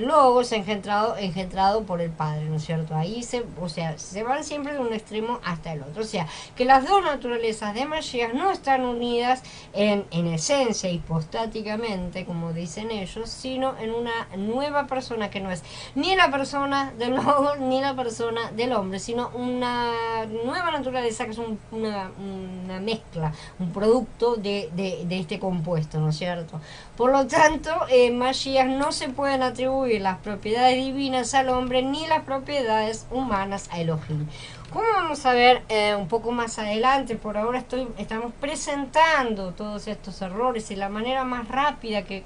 Logos engendrado por el Padre, ¿no es cierto? Ahí se van siempre de un extremo hasta el otro. O sea, que las dos naturalezas de Mashiach no están unidas en esencia, hipostáticamente, como dicen ellos, sino en una nueva persona que no es ni la persona del Logos ni la persona del hombre, sino una nueva naturaleza que es una mezcla, un producto de este compuesto, ¿no es cierto? Por lo tanto, Mashiach no se pueden atribuir las propiedades divinas al hombre ni las propiedades humanas a Elohim. Como vamos a ver un poco más adelante, por ahora estamos presentando todos estos errores y la manera más rápida que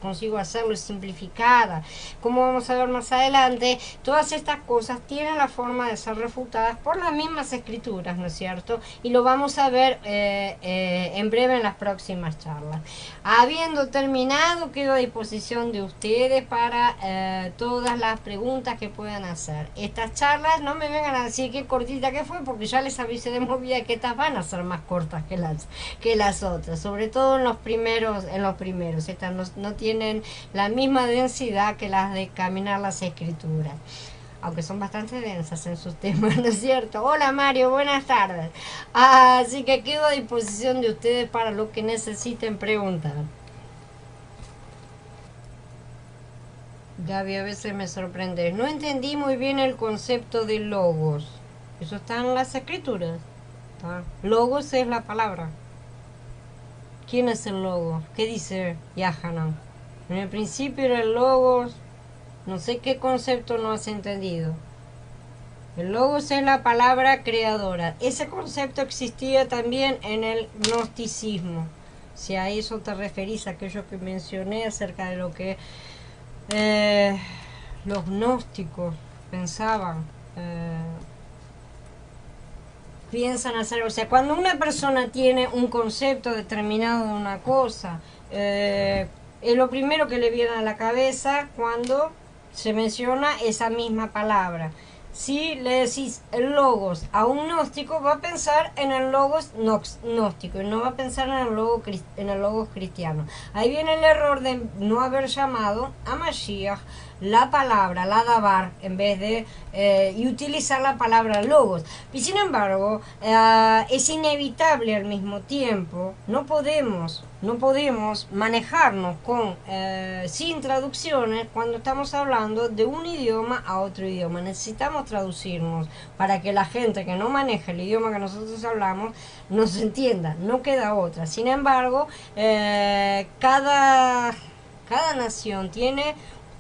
consigo hacerlo es simplificada. Como vamos a ver más adelante, todas estas cosas tienen la forma de ser refutadas por las mismas escrituras, ¿no es cierto? Y lo vamos a ver en breve en las próximas charlas. Habiendo terminado, quedo a disposición de ustedes para todas las preguntas que puedan hacer. Estas charlas no me vengan a decir qué cortita que fue, porque ya les avisé de movida que estas van a ser más cortas que las otras, sobre todo en los primeros. Estas no tienen la misma densidad que las de caminar las escrituras, aunque son bastante densas en sus temas, ¿no es cierto? Hola Mario, buenas tardes. Así que quedo a disposición de ustedes para lo que necesiten preguntar. Gaby, a veces me sorprende. No entendí muy bien el concepto de logos. Eso está en las escrituras. Logos es la palabra. ¿Quién es el logo? ¿Qué dice Yahanan? En el principio era el logos. No sé qué concepto no has entendido. El logos es la palabra creadora. Ese concepto existía también en el gnosticismo. Si a eso te referís, a aquello que mencioné acerca de lo que los gnósticos pensaban, piensan hacer. O sea, cuando una persona tiene un concepto determinado de una cosa, es lo primero que le viene a la cabeza cuando se menciona esa misma palabra. Si le decís el logos a un gnóstico, va a pensar en el logos gnóstico y no va a pensar en el logos cristiano. Ahí viene el error de no haber llamado a Mashiach la palabra, la dabar, en vez de y utilizar la palabra logos. Y sin embargo, es inevitable al mismo tiempo. No podemos manejarnos sin traducciones cuando estamos hablando de un idioma a otro idioma. Necesitamos traducirnos para que la gente que no maneja el idioma que nosotros hablamos nos entienda. No queda otra. Sin embargo, cada nación tiene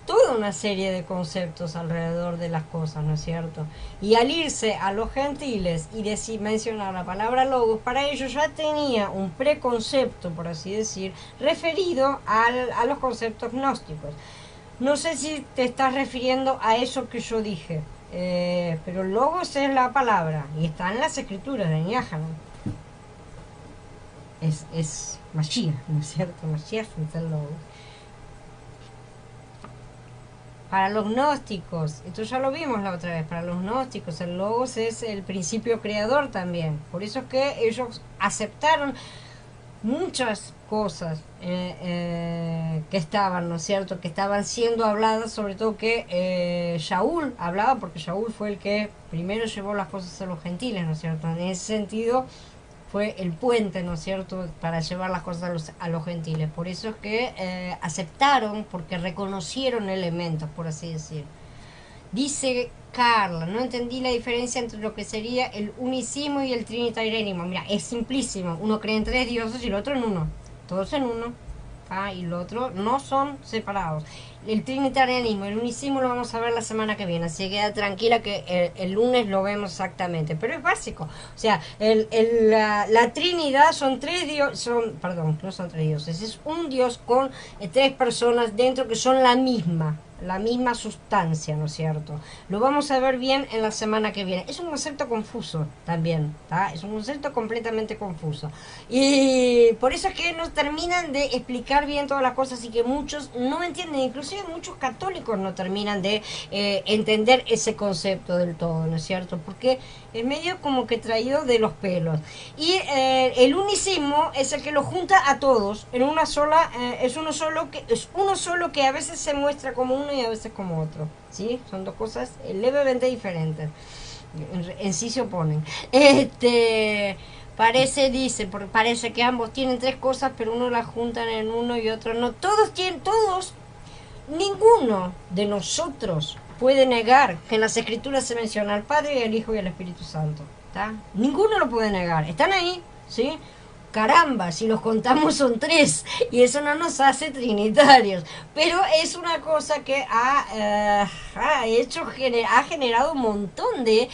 toda una serie de conceptos alrededor de las cosas, ¿no es cierto? Y al irse a los gentiles y mencionar la palabra logos, para ellos ya tenía un preconcepto, por así decir, referido a los conceptos gnósticos. No sé si te estás refiriendo a eso que yo dije, pero logos es la palabra y está en las escrituras de Yahanan. Es Mashiach, ¿no es cierto? Mashiach es el logos. Para los gnósticos, esto ya lo vimos la otra vez, para los gnósticos el logos es el principio creador también. Por eso es que ellos aceptaron muchas cosas que estaban, ¿no es cierto?, que estaban siendo habladas, sobre todo que Shaul hablaba, porque Shaul fue el que primero llevó las cosas a los gentiles, ¿no es cierto? En ese sentido fue el puente, ¿no es cierto?, para llevar las cosas a los gentiles. Por eso es que aceptaron, porque reconocieron elementos, por así decir. Dice Carla, no entendí la diferencia entre lo que sería el unicismo y el trinitarianismo. Mira, es simplísimo. Uno cree en tres dioses y el otro en uno. Todos en uno. Y el otro no son separados. El trinitarianismo, el unicismo lo vamos a ver la semana que viene, así que queda tranquila que el lunes lo vemos exactamente, pero es básico. O sea, la Trinidad son tres dioses, perdón, no son tres dioses, es un dios con tres personas dentro que son la misma sustancia, ¿no es cierto? Lo vamos a ver bien en la semana que viene. Es un concepto confuso también, ¿tá? Es un concepto completamente confuso. Y por eso es que no terminan de explicar bien todas las cosas y que muchos no entienden, inclusive muchos católicos no terminan de entender ese concepto del todo, ¿no es cierto? Porque es medio como que traído de los pelos. Y el unicismo es el que lo junta a todos en una sola, es uno solo que a veces se muestra como uno y a veces como otro, ¿sí? Son dos cosas levemente diferentes. En sí se oponen. Parece que ambos tienen tres cosas, pero uno las juntan en uno y otro no. Ninguno de nosotros puede negar que en las escrituras se menciona al Padre, el Hijo y el Espíritu Santo. ¿Tá? Ninguno lo puede negar. Están ahí, ¿sí? Caramba, si los contamos son tres y eso no nos hace trinitarios, pero es una cosa que ha generado un montón de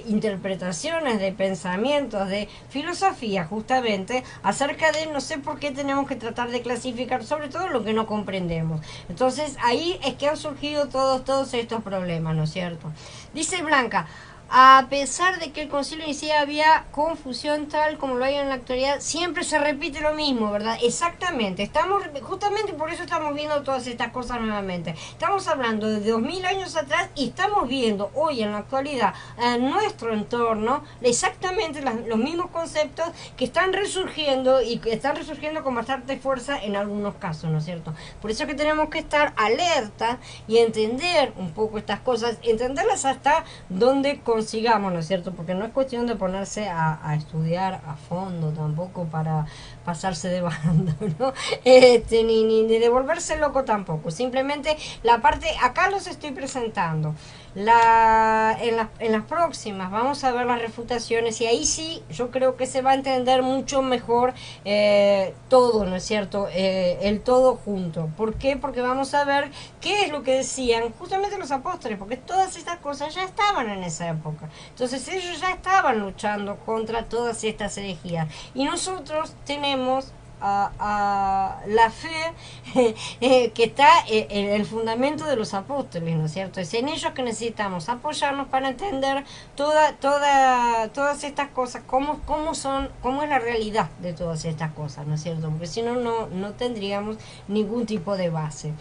interpretaciones, de pensamientos, de filosofía justamente acerca de no sé por qué tenemos que tratar de clasificar sobre todo lo que no comprendemos. Entonces ahí es que han surgido todos estos problemas, ¿no es cierto? Dice Blanca, a pesar de que el concilio de Nicea había confusión tal como lo hay en la actualidad, siempre se repite lo mismo, ¿verdad? Exactamente. Justamente por eso estamos viendo todas estas cosas nuevamente. Estamos hablando de 2000 años atrás y estamos viendo hoy en la actualidad en nuestro entorno exactamente los mismos conceptos que están resurgiendo y que están resurgiendo con bastante fuerza en algunos casos, ¿no es cierto? Por eso que tenemos que estar alerta y entender un poco estas cosas, entenderlas hasta donde consigamos, ¿no es cierto? Porque no es cuestión de ponerse a estudiar a fondo tampoco para pasarse de banda, ¿no? Ni de volverse loco tampoco. Simplemente la parte, acá los estoy presentando. En las próximas vamos a ver las refutaciones y ahí sí yo creo que se va a entender mucho mejor todo, ¿no es cierto? El todo junto. ¿Por qué? Porque vamos a ver qué es lo que decían justamente los apóstoles, porque todas estas cosas ya estaban en esa época. Entonces ellos ya estaban luchando contra todas estas herejías. Y nosotros tenemos la fe que está en el fundamento de los apóstoles, ¿no es cierto? Es en ellos que necesitamos apoyarnos para entender todas estas cosas, cómo es la realidad de todas estas cosas, ¿no es cierto? Porque si no, no tendríamos ningún tipo de base.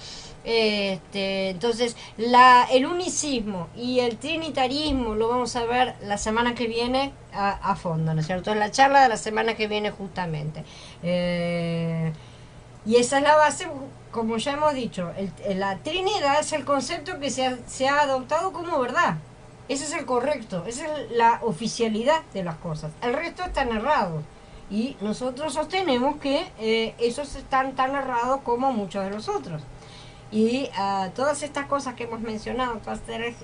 Entonces el unicismo y el trinitarismo lo vamos a ver la semana que viene a fondo, ¿no es cierto? En la charla de la semana que viene justamente. Y esa es la base, como ya hemos dicho, la Trinidad es el concepto que se ha adoptado como verdad. Ese es el correcto, esa es la oficialidad de las cosas. El resto están errados. Y nosotros sostenemos que esos están tan errados como muchos de los otros. Y todas estas cosas que hemos mencionado, todas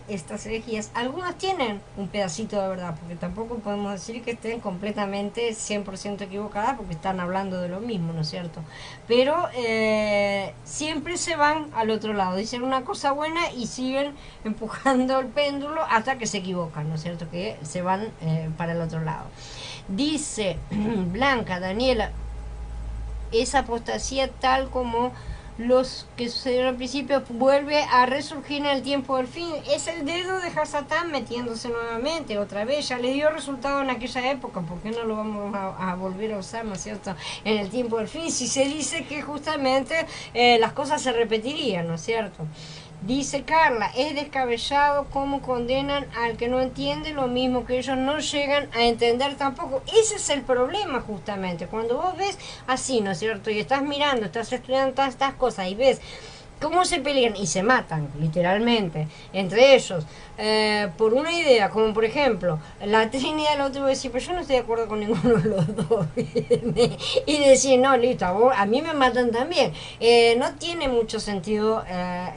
estas herejías, algunas tienen un pedacito de verdad, porque tampoco podemos decir que estén completamente 100% equivocadas, porque están hablando de lo mismo, ¿no es cierto? Pero siempre se van al otro lado, dicen una cosa buena y siguen empujando el péndulo hasta que se equivocan, ¿no es cierto? Que se van para el otro lado. Dice Blanca, Daniela, esa apostasía tal como los que sucedieron al principio vuelve a resurgir en el tiempo del fin. Es el dedo de Hasatán metiéndose nuevamente otra vez. Ya le dio resultado en aquella época, ¿por qué no lo vamos a volver a usar, ¿no es cierto?, en el tiempo del fin? Si se dice que justamente las cosas se repetirían, ¿no es cierto? Dice Carla, es descabellado cómo condenan al que no entiende lo mismo que ellos no llegan a entender tampoco. Ese es el problema justamente. Cuando vos ves así, ¿no es cierto? Y estás mirando, estás estudiando todas estas cosas y ves cómo se pelean y se matan, literalmente, entre ellos, por una idea, como por ejemplo, la Trinidad, el otro va a decir, pero yo no estoy de acuerdo con ninguno de los dos, y decir, no, listo, a mí me matan también. No tiene mucho sentido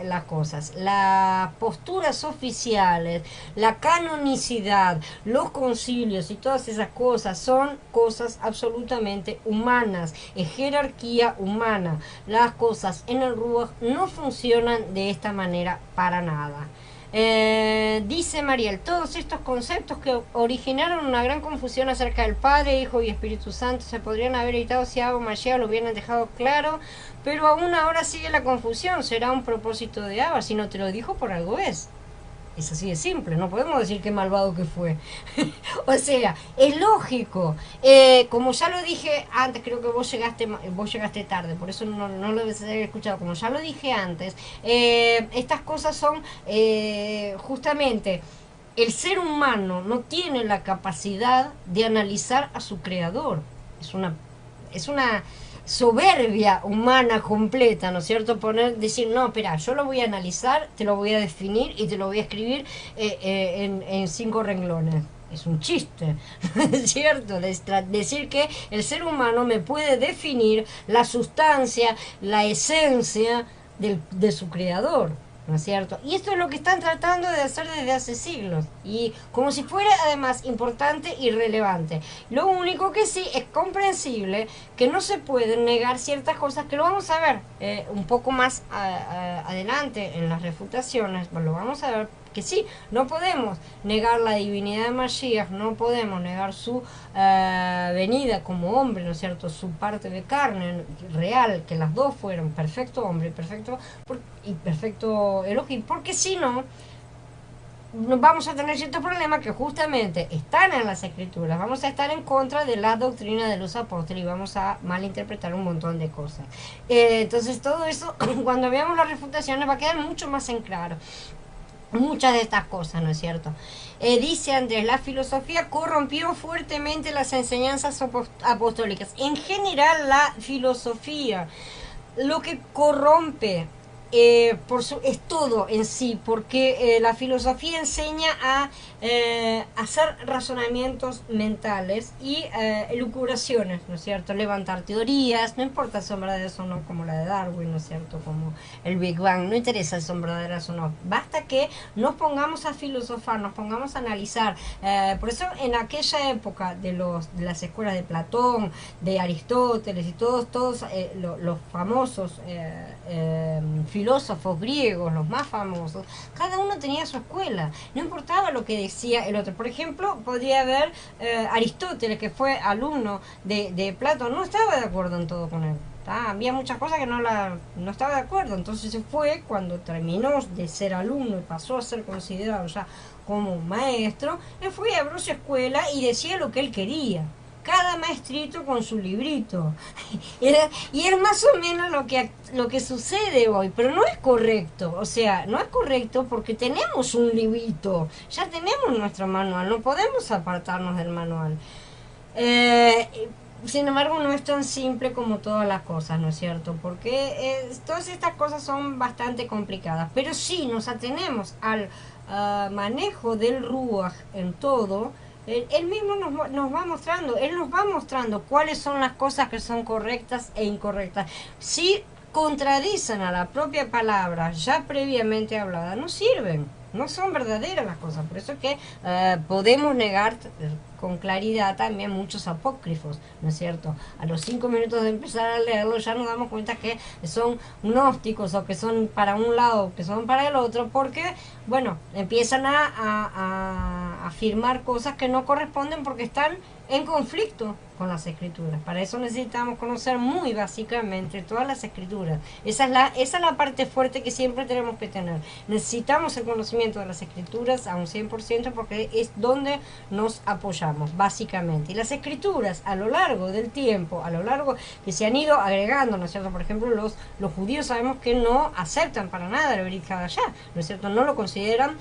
las cosas. Las posturas oficiales, la canonicidad, los concilios y todas esas cosas son cosas absolutamente humanas, es jerarquía humana. Las cosas en el Ruach no funcionan de esta manera para nada. Dice Mariel, todos estos conceptos que originaron una gran confusión acerca del Padre, Hijo y Espíritu Santo se podrían haber evitado si Abba Mashiach lo hubieran dejado claro, pero aún ahora sigue la confusión. Será un propósito de Abba, si no te lo dijo por algo es. Es así de simple, no podemos decir qué malvado que fue. O sea, es lógico. Como ya lo dije antes, creo que vos llegaste tarde, por eso no lo debes haber escuchado. Como ya lo dije antes, estas cosas son justamente, el ser humano no tiene la capacidad de analizar a su creador. Es una soberbia humana completa, ¿no es cierto? Decir, no, espera, yo lo voy a analizar, te lo voy a definir y te lo voy a escribir en 5 renglones. Es un chiste, ¿no es cierto? Decir que el ser humano me puede definir la sustancia, la esencia de su creador, ¿no es cierto? Y esto es lo que están tratando de hacer desde hace siglos, y como si fuera además importante y relevante. Lo único que sí es comprensible que no se pueden negar ciertas cosas, que lo vamos a ver un poco más adelante en las refutaciones. Bueno, lo vamos a ver que sí, no podemos negar la divinidad de Mashiach, no podemos negar su venida como hombre, ¿no es cierto? Su parte de carne real, que las dos fueron perfecto hombre y perfecto Elohim, porque si no, vamos a tener ciertos problemas que justamente están en las escrituras. Vamos a estar en contra de la doctrina de los apóstoles y vamos a malinterpretar un montón de cosas. Entonces todo eso, cuando veamos las refutaciones, va a quedar mucho más en claro muchas de estas cosas, ¿no es cierto? Dice Andrés, la filosofía corrompió fuertemente las enseñanzas apostólicas. En general, la filosofía, lo que corrompe es todo en sí, porque la filosofía enseña a hacer razonamientos mentales y elucubraciones, ¿no es cierto? Levantar teorías, no importa si son verdaderas o no, como la de Darwin, ¿no es cierto? Como el Big Bang, no interesa si son verdaderas o no, basta que nos pongamos a filosofar, nos pongamos a analizar. Por eso en aquella época de las escuelas de Platón, de Aristóteles y todos los famosos filósofos griegos, los más famosos, cada uno tenía su escuela, no importaba lo que decía el otro. Por ejemplo, podría haber Aristóteles, que fue alumno de Platón, no estaba de acuerdo en todo con él. Había muchas cosas que no estaba de acuerdo, entonces se fue, cuando terminó de ser alumno y pasó a ser considerado ya como un maestro, él fue y abrió su escuela y decía lo que él quería. Cada maestrito con su librito. Y es más o menos lo que sucede hoy, pero no es correcto. O sea, no es correcto porque tenemos un librito, ya tenemos nuestro manual, no podemos apartarnos del manual. Sin embargo, no es tan simple como todas las cosas, ¿no es cierto? Porque todas estas cosas son bastante complicadas, pero si nos atenemos al manejo del Ruach en todo, él mismo nos va mostrando, él nos va mostrando cuáles son las cosas que son correctas e incorrectas. Si contradicen a la propia palabra ya previamente hablada, no sirven, no son verdaderas las cosas. Por eso es que podemos negar con claridad también muchos apócrifos, ¿no es cierto? A los 5 minutos de empezar a leerlo ya nos damos cuenta que son gnósticos, o que son para un lado, que son para el otro, porque, bueno, empiezan a afirmar cosas que no corresponden porque están en conflicto con las escrituras. Para eso necesitamos conocer muy básicamente todas las escrituras. Esa es la parte fuerte que siempre tenemos que tener. Necesitamos el conocimiento de las escrituras a un 100% porque es donde nos apoyamos. desarrollamos, básicamente. Y las escrituras, a lo largo del tiempo, a lo largo que se han ido agregando, ¿no es cierto? Por ejemplo, los judíos sabemos que no aceptan para nada el Brit Hadashah, ¿no es cierto? No lo consideran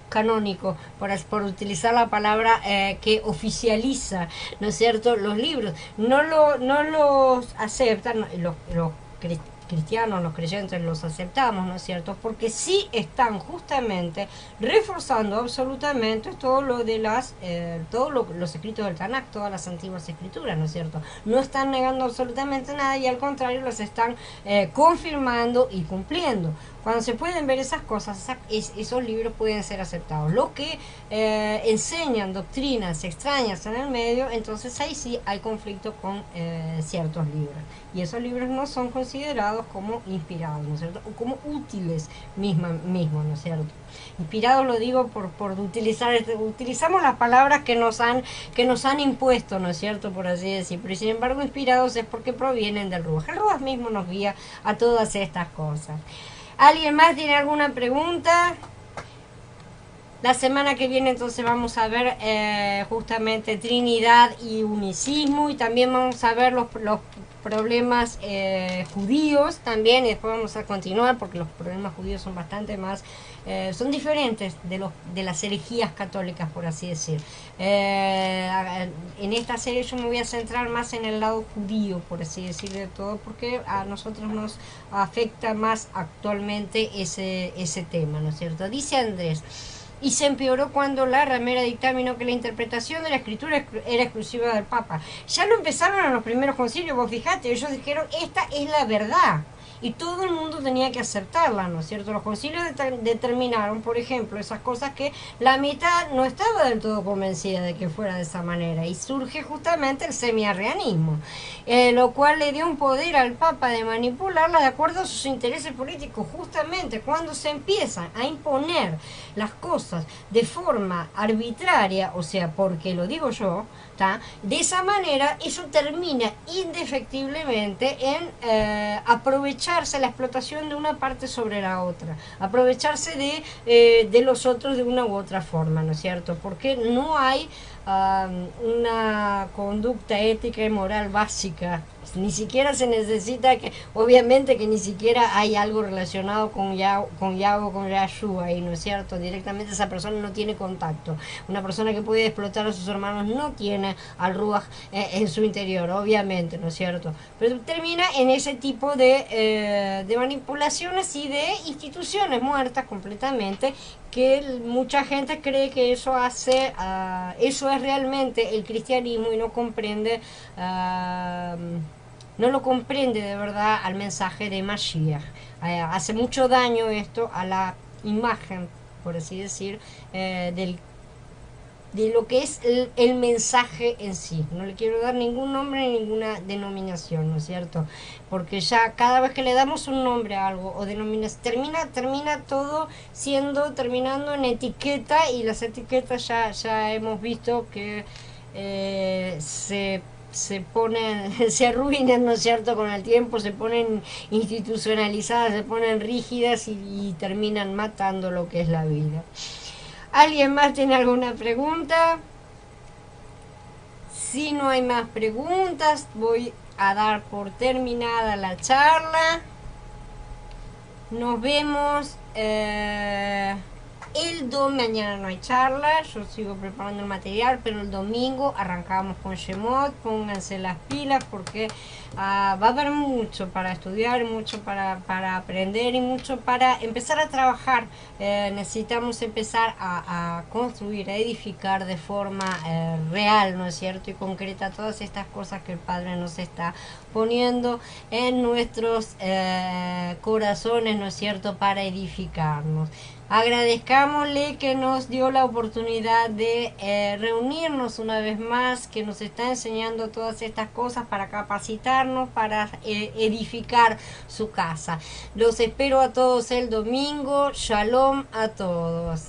canónico, por utilizar la palabra que oficializa, ¿no es cierto?, los libros. No los aceptan, los cristianos, los creyentes los aceptamos, ¿no es cierto?, porque sí están justamente reforzando absolutamente todo lo de los escritos del Tanakh, todas las antiguas escrituras, ¿no es cierto? No están negando absolutamente nada y al contrario las están confirmando y cumpliendo. Cuando se pueden ver esas cosas, esos libros pueden ser aceptados. Los que enseñan doctrinas extrañas en el medio, entonces ahí sí hay conflicto con ciertos libros. Y esos libros no son considerados como inspirados, ¿no es cierto? O como útiles mismo, ¿no es cierto? Inspirados lo digo por utilizamos las palabras que nos han impuesto, ¿no es cierto?, por así decir. Pero sin embargo inspirados es porque provienen del Ruach. El Ruach mismo nos guía a todas estas cosas. ¿Alguien más tiene alguna pregunta? La semana que viene entonces vamos a ver justamente Trinidad y unicismo, y también vamos a ver los problemas judíos también, y después vamos a continuar porque los problemas judíos son bastante más, son diferentes de las herejías católicas, por así decir. En esta serie yo me voy a centrar más en el lado judío, por así decir, de todo, porque a nosotros nos afecta más actualmente ese tema, ¿no es cierto? Dice Andrés: y se empeoró cuando la ramera dictaminó que la interpretación de la escritura era exclusiva del Papa. Ya lo empezaron en los primeros concilios, vos fijate, ellos dijeron, esta es la verdad. Y todo el mundo tenía que aceptarla, ¿no es cierto? Los concilios determinaron, por ejemplo, esas cosas que la mitad no estaba del todo convencida de que fuera de esa manera. Y surge justamente el semiarrianismo, lo cual le dio un poder al Papa de manipularla de acuerdo a sus intereses políticos. Justamente cuando se empiezan a imponer las cosas de forma arbitraria, o sea, porque lo digo yo, ¿tá?, de esa manera eso termina indefectiblemente en aprovecharse la explotación de una parte sobre la otra, aprovecharse de los otros de una u otra forma, ¿no es cierto? Porque no hay una conducta ética y moral básica, ni siquiera se necesita que, obviamente que ni siquiera hay algo relacionado con Yahweh, con Yahshua ahí, ¿no es cierto? Directamente esa persona no tiene contacto. Una persona que puede explotar a sus hermanos no tiene al Ruach en su interior, obviamente, ¿no es cierto? Pero termina en ese tipo de manipulaciones y de instituciones muertas completamente, que mucha gente cree que eso eso es realmente el cristianismo y no comprende, no lo comprende de verdad al mensaje de Mashiach. Hace mucho daño esto a la imagen, por así decir, de lo que es el mensaje en sí. No le quiero dar ningún nombre ni ninguna denominación, ¿no es cierto? Porque ya cada vez que le damos un nombre a algo o denominación, termina todo terminando en etiqueta, y las etiquetas ya hemos visto que se ponen, se arruinan, ¿no es cierto?, con el tiempo, se ponen institucionalizadas, se ponen rígidas y terminan matando lo que es la vida. ¿Alguien más tiene alguna pregunta? Si no hay más preguntas, voy a dar por terminada la charla. Nos vemos mañana no hay charla, yo sigo preparando el material, pero el domingo arrancamos con Shemot. Pónganse las pilas porque va a haber mucho para estudiar, mucho para aprender y mucho para empezar a trabajar. Necesitamos empezar a construir, a edificar de forma real, ¿no es cierto?, y concreta todas estas cosas que el Padre nos está poniendo en nuestros corazones, ¿no es cierto?, para edificarnos. Agradezcámosle que nos dio la oportunidad de reunirnos una vez más, que nos está enseñando todas estas cosas para capacitarnos, para edificar su casa. Los espero a todos el domingo. Shalom a todos.